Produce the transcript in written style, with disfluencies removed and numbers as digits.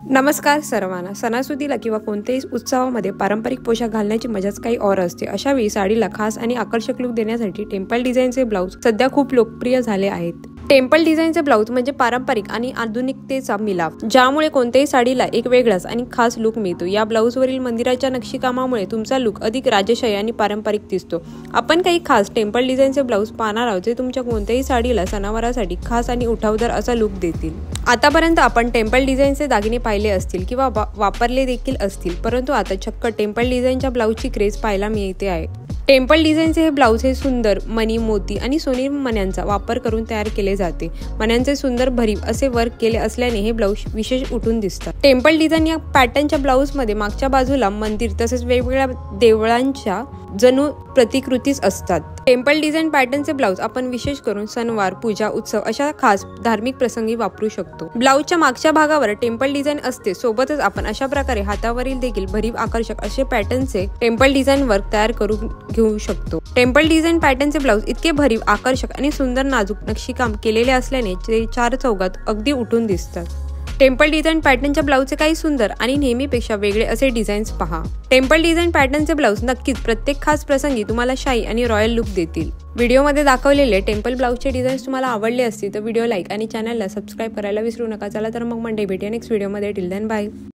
नमस्कार सर्वांना। सणासुदीला किंवा कोणत्याही उत्सवामध्ये पारंपरिक पोशाख घालण्याची मजाच काही और असते। अशा वेळी साडीला खास आणि आकर्षक लुक देण्यासाठी टेम्पल डिझाईनचे ब्लाउज सध्या खूप लोकप्रिय झाले आहेत। टेम्पल डिझाईनचे ब्लाउज म्हणजे पारंपरिक आणि आधुनिकतेचा मिलाफ, ज्यामुळे कोणत्याही साडीला एक वेगळाच आणि खास लुक मिळतो। या ब्लाउजवरील मंदिराच्या नक्षीकामामुळे तुमचा लुक अधिक राजशाही आणि पारंपरिक दिसतो। आपण काही खास टेम्पल डिझाईनचे ब्लाउज पाहणार आहोत, जे तुमच्या कोणत्याही साडीला सणावारासाठी खास आणि उठावदार असा लुक देतील। आतापर्यंत आपण टेम्पल डिझाईनचे दागिने पाहिले असतील किंवा वापरले देखील असतील, परंतु आता चक्क टेम्पल डिझाईनच्या ब्लाउजची क्रेज पाहायला मिळते आहे। टेम्पल डिझाईनचे हे ब्लाउज हे सुंदर मणी, मोती आणि सोनेरी मण्यांचा वापर करून तयार केले जाते। मण्यांचे सुंदर भरीव असे वर्क केले असल्याने हे ब्लाउज विशेष उठून दिसतात। टेम्पल डिझाईन या पॅटर्नच्या ब्लाउज मध्ये मागच्या बाजूला मंदिर तसेच वेगवेगळ्या देवळांच्या जणू प्रतिकृतीच असतात। टेम्पल डिझाईन पॅटर्नचे ब्लाउज आपण विशेष करून सणवार, पूजा, उत्सव अशा खास धार्मिक प्रसंगी वापरू शकतो। ब्लाउजच्या मागच्या भागावर टेम्पल डिझाईन असते, सोबतच आपण अशा प्रकारे हातावरील देखील भरीव आकर्षक असे पॅटर्नचे टेम्पल डिझाईन वर्क तयार करून घेऊ शकतो। टेम्पल डिझाईन पॅटर्नचे ब्लाउज इतके भरीव, आकर्षक आणि सुंदर नाजूक नक्षीकाम केलेले असल्याने ते चार चौघात अगदी उठून दिसतात। टेम्पल डिझाईन पॅटर्नच्या ब्लाउजचे काही सुंदर आणि नेहमीपेक्षा वेगळे असे डिझाईन्स पहा। टेम्पल डिझाईन पॅटर्नचे ब्लाउज नक्कीच प्रत्येक खास प्रसंगी तुम्हाला शाही आणि रॉयल लुक देतील। व्हिडिओमध्ये दाखवलेले टेम्पल ब्लाउजचे डिझाईन्स तुम्हाला आवडले असतील तर व्हिडिओ लाईक आणि चॅनलला सबस्क्राईब करायला विसरू नका। चला तर मग मंडे भेटूया नेक्स्ट व्हिडिओमध्ये। Till then bye.